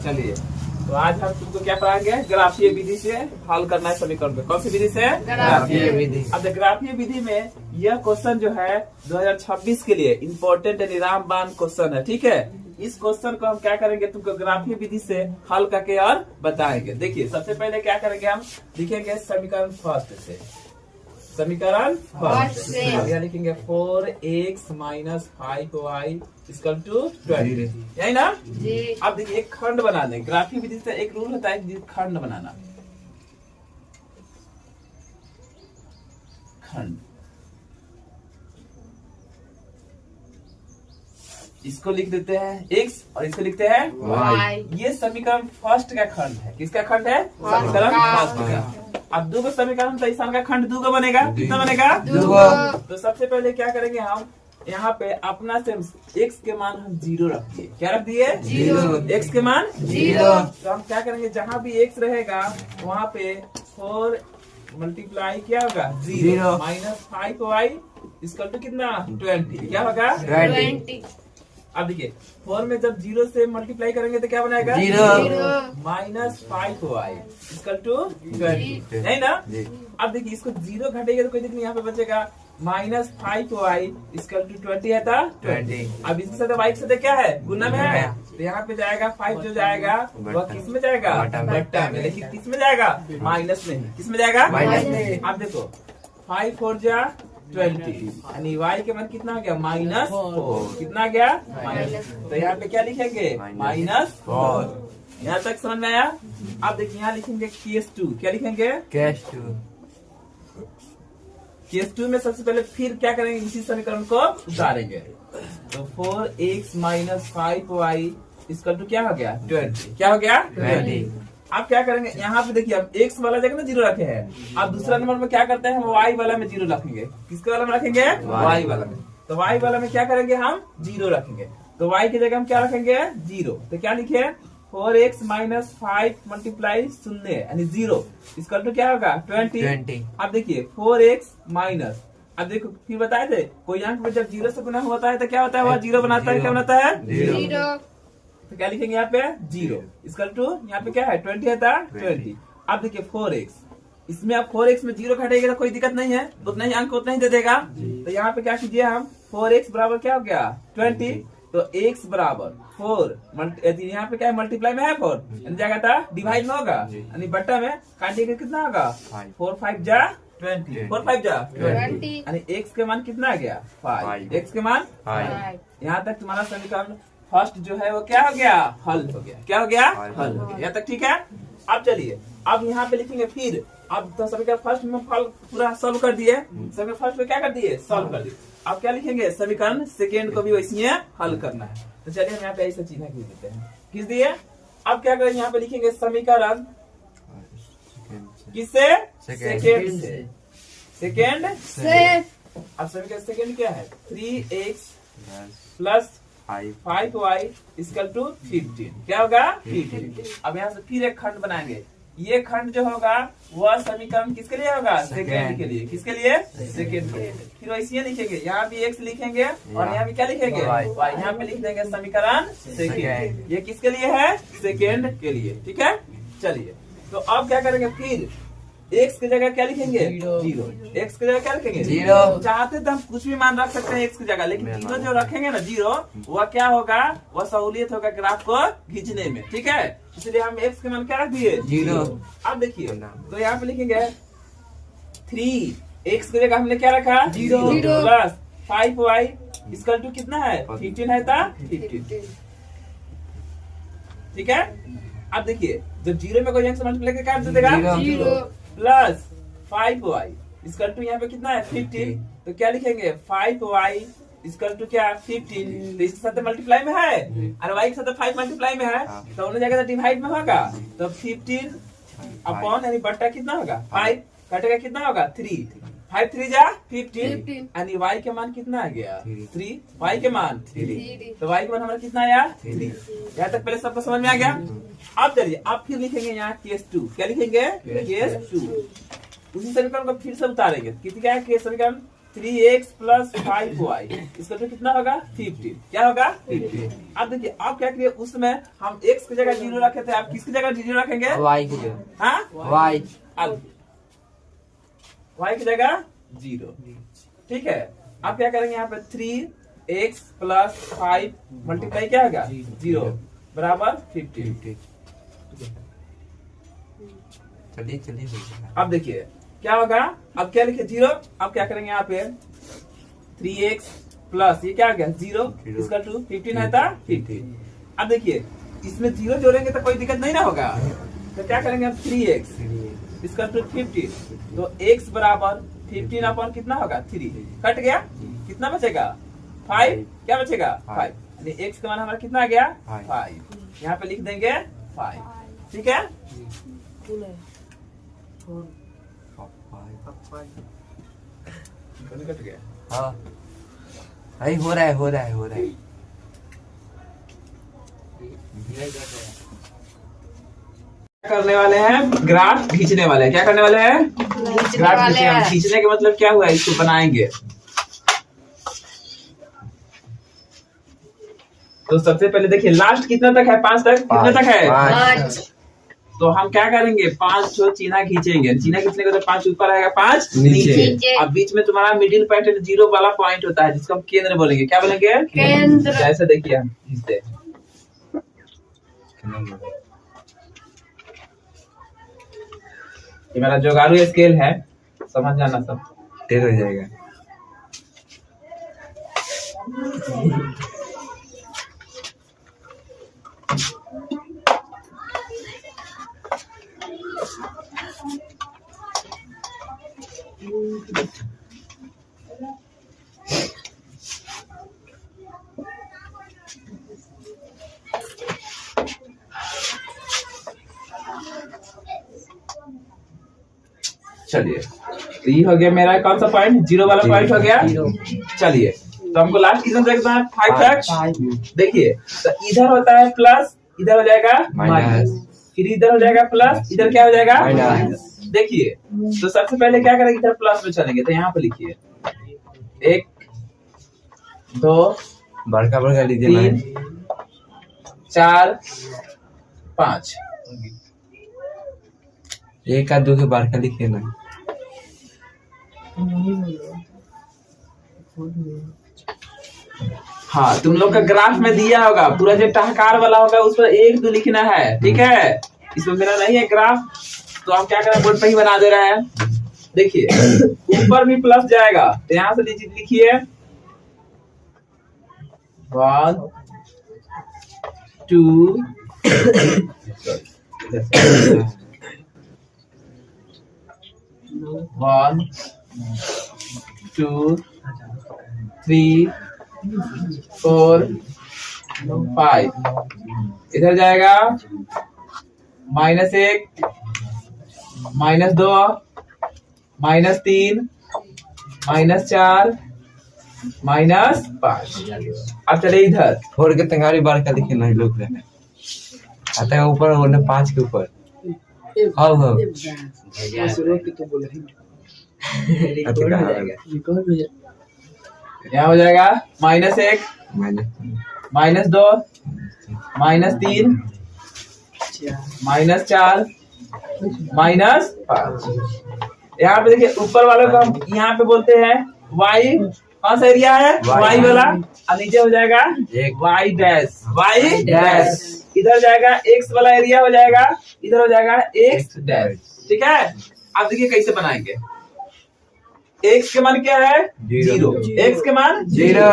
चलिए, तो आज हम तुमको क्या पढ़ाएंगे? ग्राफीय विधि से हल करना है समीकरण को। कौन सी विधि से? ग्राफीय विधि। अब ग्राफीय विधि में यह क्वेश्चन जो है 2026 के लिए इम्पोर्टेंट यानी रामबाण क्वेश्चन है। ठीक है, इस क्वेश्चन को हम क्या करेंगे, तुमको ग्राफीय विधि से हल करके और बताएंगे। देखिए, सबसे पहले क्या करेंगे, हम लिखेंगे समीकरण फर्स्ट से। समीकरण फर्स्ट से यहाँ लिखेंगे 4x minus 5y equal to 20, यही ना जी। अब देखिए, एक खंड बना दें। ग्राफीय विधि से एक रूल होता है कि खंड बनाना। खंड, इसको लिख देते हैं x और इसको लिखते हैं y। ये समीकरण फर्स्ट का खंड है। किसका खंड है? समीकरण फर्स्ट का। अब दो समीकरण, तो इस का खंड दो बनेगा। कितना बनेगा? दो। तो सबसे पहले क्या करेंगे, हम यहाँ पे अपना से x के मान हम 0 रख दिए। क्या रख दिए? 0। x के मान 0। तो हम क्या करेंगे, जहाँ भी x रहेगा वहाँ पे 4 मल्टीप्लाई क्या होगा? 0 माइनस 5y इक्वल टू कितना? 20। क्या होगा? 20। अब देखिए, 4 में जब 0 से मल्टीप्लाई करेंगे तो क्या बनाएगा? 0 माइनस 5y इक्वल टू 20, है ना? अब देखिए, इसको 0 घटेगा तो कोई दिक्कत नहीं, यहाँ पे बचेगा माइनस 5y इक्वल टू 20 है था 20। अब इसके साथ y के साथ क्या है? गुना में है, तो यहाँ पे जाएगा 5 जो जाएगा वह किस में जाएगा? बट्टा में। लेकिन किस में जाएगा? माइनस में। किस में जाएगा? माइनस में। अब देखो 5 4 जा 20 यानी y के मान कितना आ गया? माइनस 4। कितना आ गया? माइनस। तो यहाँ पे क्या लिखेंगे? माइनस 4। यहाँ तक समझ में आया? अब देखिए, यहाँ लिखेंगे केस 2। क्या लिखेंगे? केस 2। केस 2 में सबसे पहले फिर क्या करेंगे, इसी समीकरण को उतारेंगे। तो 4x minus 5y equal to क्या हो गया? 20। क्या हो गया? 20। अब क्या करेंगे, यहाँ पे देखिए, हम x वाला जगह ना 0 रखे हैं। अब दूसरा नंबर में क्या करते हैं, हम y वाला में 0 रखेंगे। किसके वाला में रखेंगे? y वाला में। तो y वाला में क्या करेंगे, हम 0 रखेंगे। तो y की जगह हम क्या रखेंगे? 0। तो क्या लिखे? 4x माइनस 5 मल्टीप्लाई 0 यानी 0 इक्वल टू क्या होगा? 20। अब देखिए 4x माइनस, अब देखो फिर बताए थे, कोई अंक में जब 0 से गुना होता है तो क्या होता है? वह 0 बनाता है। क्या बनाता है? 0। तो क्या लिखेंगे यहाँ पे? 0 इक्वल टू, यहाँ पे क्या है? 20 है था 20। अब देखिए 4x, इसमें अब 4x में 0 घटेगा तो कोई दिक्कत नहीं है, उतना ही अंक उतना ही दे देगा। तो यहाँ पे क्या कीजिए, हम 4x बराबर क्या हो गया? 20। तो x बराबर 4, यहाँ पे क्या है? मल्टीप्लाई में है 4 यानी जाएगा था डिवाइड में होगा, यानी बट्टा में काटिएगा कितना होगा? 4 5 जा 20, 4 5 जा 20 यानी x के मान कितना आ गया? 5। x के मान 5। यहाँ तक तुम्हारा समीकरण फर्स्ट जो है वो क्या हो गया? हल हो गया। क्या हो गया? हल हो गया। यहाँ तक ठीक है। अब चलिए, अब यहाँ पे लिखेंगे फिर, अब तो समीकरण फर्स्ट में फल पूरा सॉल्व कर दिए, समीकरण फर्स्ट में क्या कर दिए? सॉल्व कर दिए। अब क्या लिखेंगे? समीकरण सेकेंड को भी वैसे ही हल करना है। तो चलिए हम यहाँ पे ऐसा चिन्ह खींच देते हैं। खींच दिए। अब क्या करें, यहाँ पे लिखेंगे समीकरण किससे? सेकेंड से। सेकेंड से। अब समीकरण सेकेंड क्या है? 3x plus 5y equal to 15। क्या होगा? 15। अब यहाँ से फिर एक खंड बनाएंगे। ये खंड जो होगा वह समीकरण किसके लिए होगा? सेकेंड के लिए। किसके लिए? सेकेंड के लिए। फिर वैसे लिखेंगे, यहाँ भी x लिखेंगे और यहाँ भी क्या लिखेंगे? y। यहाँ पे लिख देंगे समीकरण सेकेंड। ये किसके लिए है? सेकेंड के लिए। ठीक है, चलिए, तो अब क्या करेंगे, फिर x की जगह क्या लिखेंगे? 0। x की जगह क्या लिखेंगे? 0। चाहते तो हम कुछ भी मान रख सकते हैं x की जगह, लेकिन 0 जो रखेंगे ना 0, वह क्या होगा? वह सहूलियत होगा ग्राफ को खींचने में। ठीक है, इसलिए हम x के मान क्या रख दिए? 0। अब देखिए, तो यहाँ पे लिखेंगे 3x की जगह हमने क्या रखा? 0 प्लस 5y इक्वल टू कितना है? 15 है था 15। ठीक है, अब देखिए, जब 0 में कोई अंक से मल्टीप्लाई कर दे देगा 0 प्लस 5y इक्वल टू यहाँ पे कितना है? 15। तो क्या लिखेंगे? 5y इक्वल टू क्या? 15। तो इसके साथ मल्टीप्लाई में है और y के साथ 5 मल्टीप्लाई में है, तो दोनों जगह डिवाइड में होगा। तो 15 अपॉन यानी बट्टा कितना होगा? 5 कटेगा कितना होगा? 3। 5 3 जा 15 यानी y के मान कितना आ गया? 3। y के मान 3। तो y के मान हमारा कितना आया? 3। यहाँ तक पहले सबको समझ में आ गया। अब चलिए, आप फिर लिखेंगे यहाँ केस 2। क्या लिखेंगे? केस 2। उसी समीकरण को फिर से उतारेंगे। कितनी क्या है? केस समीकरण 3x प्लस 5y इसका तो कितना होगा 15। क्या होगा 15। अब देखिए आप क्या करिए, उसमें हम x की जगह 0 रखे थे, आप किसकी जगह 0 रखेंगे? y की जगह। हाँ y। अब y की जगह 0। ठीक है, आप क्या करेंगे यहाँ पे 3x प्लस 5 मल्टीप्लाई क्या होगा 0 बराबर 15। चलिए चलिए। अब देखिए क्या होगा, अब क्या लिखे 0, अब क्या करेंगे यहाँ पे 3x प्लस ये क्या हो गया 0 इसका 2 15 है था 15। अब देखिए इसमें 0 जोड़ेंगे तो कोई दिक्कत नहीं ना होगा, तो क्या करेंगे अब 3x इसका 2 15, तो x बराबर 15 अपन कितना होगा 3 कट गया, कितना बचेगा 5, क्या बचेगा 5, यानी x का मान हमारा कितना आ गया 5, यहाँ पे लिख देंगे 5। ठीक है, कट गया। हाँ भाई हो रहा है। क्या करने वाले हैं, ग्राफ खींचने वाले हैं। क्या करने वाले हैं, ग्राफ खींचने का मतलब क्या हुआ, इसको बनाएंगे। तो सबसे पहले देखिए लास्ट कितना तक है, 5 तक, कितने तक है 5। तो हम क्या करेंगे 5 जो चीना खींचेंगे, चीना खींचने के तो 5 ऊपर आएगा 5 नीचे। अब बीच में तुम्हारा मिडिल पॉइंट 0 वाला पॉइंट होता है जिसको हम केंद्र बोलेंगे। क्या बोलेंगे केंद्र। जैसे देखिए हम खींचते ये मेरा जोगाड़ू स्केल है, समझ जाना सब टेढ़ हो जाएगा। चलिए तो ये हो गया मेरा कौन सा पॉइंट, 0 वाला पॉइंट हो गया। चलिए तो हमको लास्ट कितना देखना है 5 तक। देखिए तो इधर होता है प्लस, इधर हो जाएगा माइनस, फिर इधर हो जाएगा प्लस, इधर क्या हो जाएगा माइनस। देखिए तो सबसे पहले क्या करेंगे, इधर प्लस में चलेंगे, तो यहाँ पे लिखिए 1 2 बड़का लीजिए 3 4 5। 1 का 2 के बड़का लिखिए ना। हाँ तुम लोग का ग्राफ में दिया होगा, पूरा जो टहकार वाला होगा उस पर 1 2 लिखना है। ठीक है, इसमें मेरा नहीं है ग्राफ, तो हम क्या करें बोर्ड पे ही बना दे रहे हैं। देखिए ऊपर भी प्लस जाएगा, तो यहाँ से लिखिए 1 2 1 2 3 4 5। इधर जाएगा -1 -2 -3 -4 -5। अब चले इधर 4 के तंगारी बड़का लिखिए ना लोग रहे आता है ऊपर होने 5 के ऊपर। हाँ यहाँ हो जाएगा -1 -2 -3 -4 -5। यहाँ पे देखिए ऊपर वाले को हम यहाँ पे बोलते हैं y, कौन सा एरिया है y वाला, और नीचे हो जाएगा y डैश। इधर जाएगा x वाला एरिया हो जाएगा, इधर हो जाएगा x डैश। ठीक है, अब देखिए कैसे बनाएंगे। x के मान क्या है 0, x के मान 0,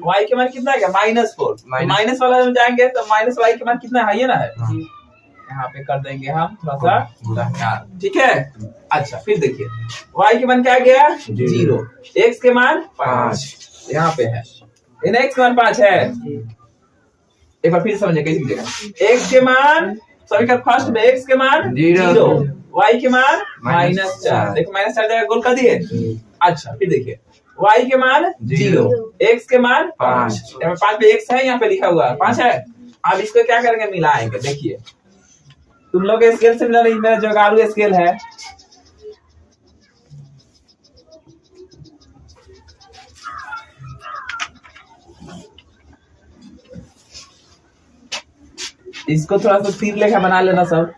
y के मान कितना है -4। माइनस वाला में जाएंगे तो माइनस y के मान कितना है, ये ना है, यहाँ पे कर देंगे हम थोड़ा सा। ठीक है, अच्छा फिर देखिए y के मान क्या आ गया 0, x के मान 5 यहाँ पे है, x के मान 5 है। एक बार फिर समझिए कैसे लिखेगा, x के मान सॉरी का फर्स्ट में x के मान 0, y के मान -4। देखो -4 जगह गोल कर दिए। अच्छा फिर देखिए y के मान 0, x के मान 5, यहाँ 5 पे x है, यहाँ पे लिखा हुआ है 5 है। अब इसको क्या करेंगे मिलाएंगे। देखिए तुम लोग स्केल से मिला नहीं, मेरा जोगाड़ू स्केल है। इसको थोड़ा सा तीर लेखा बना लेना सब।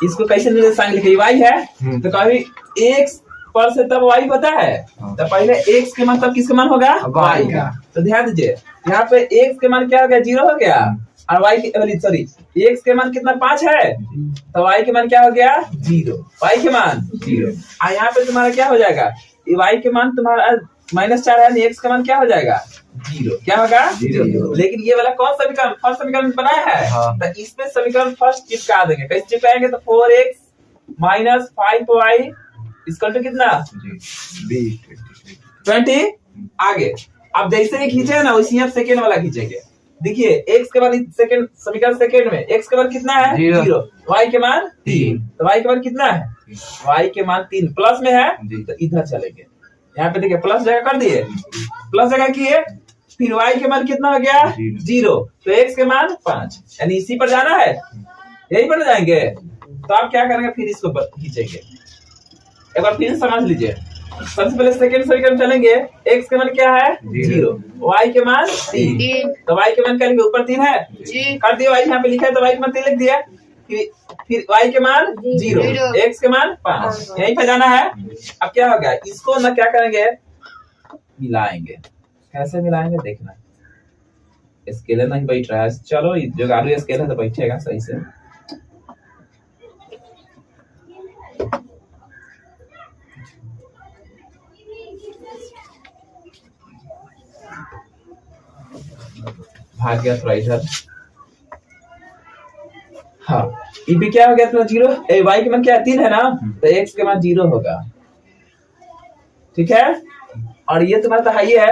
इसको कैसे निर्देशांक लिखे, y है तो कभी x पर से तब y होता है, तो पहले x के मान तब किसका मान होगा, y का। तो ध्यान दीजिए यहाँ पे x के मान क्या हो गया, 0 हो गया, और y की सॉरी x के मान कितना 5 है, तो y के मान क्या हो गया 0, y के मान 0। और यहाँ पे तुम्हारा क्या हो जाएगा, y के मान तुम्हारा -4 है, x का मान क्या हो जाएगा 0, क्या होगा 0। लेकिन ये वाला कौन समीकरण, फर्स्ट समीकरण बनाया है, तो इसमें समीकरण फर्स्ट चिपका देंगे। कैसे चिपकाएंगे, तो 4x - 5y इसका टू कितना 20। आगे अब जैसे ही खींचे ना वैसे आप सेकेंड वाला खींचेंगे। देखिए x के बाद सेकेंड समीकरण सेकेंड में x के बाद कितना है 0, y के मान 3, तो y के बाद कितना है, y के मान 3 प्लस में है, तो इधर चलेंगे। यहाँ पे देखिए प्लस जगह कर दिए, प्लस जगह किए, फिर y के मान कितना हो गया 0, तो x के मान 5, यानी इसी पर जाना है, यही पर जाएंगे। तो आप क्या करेंगे, फिर इसको खींचेंगे। एक बार फिर समझ लीजिए, सबसे पहले सेकंड समीकरण चलेंगे, x के मान क्या है 0, y के मान 3, तो y के मान क्या लिखे, ऊपर 3 है कर दिया, y यहाँ पे लिखा है तो y के मान 3 लिख दिया, फिर y के मान 0, x के मान 5, यहीं पे जाना है। अब क्या होगा, इसको ना क्या करेंगे, मिलाएंगे। कैसे मिलाएंगे देखना, स्केलर नहीं बैठ रहा है, चलो जो गाड़ू स्केलर है तो बैठेगा सही से। भाग गया थोड़ा इधर, हाँ ये भी क्या हो गया तुम्हारा 0, y के मान क्या 3 है ना, तो x के मान 0 होगा, ठीक है। और ये तुम्हारा तो हाई है।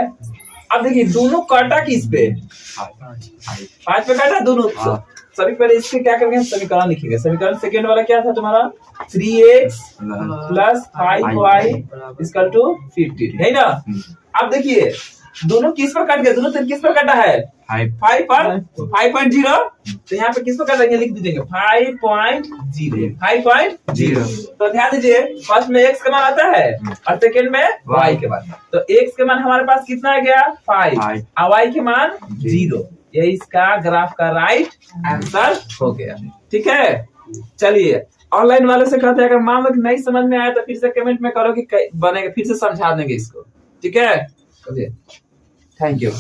अब देखिए दोनों काटा किस पे, 5 पे काटा दोनों। सभी पहले इसके क्या करेंगे, समीकरण लिखेंगे। समीकरण सेकेंड वाला क्या था तुम्हारा, 3x + 5y = 50 है ना। अब देखिए दोनों किस पर कट गए, दोनों तीन किस पर कटा है 5 पर 5.0, तो यहाँ पे किस पर कटेंगे, लिख दीजिएगा 5.0। तो ध्यान दीजिए फर्स्ट में x का मान आता है और सेकेंड में y के मान, तो x के मान हमारे पास कितना आ गया 5 और y के मान 0। ये इसका ग्राफ का राइट आंसर हो गया, ठीक है। चलिए ऑनलाइन वाले से कहते हैं अगर मान लो कि नहीं समझ में आया तो फिर से कमेंट में करो कि बनेगा, फिर से समझा देंगे इसको, ठीक है। Thank you.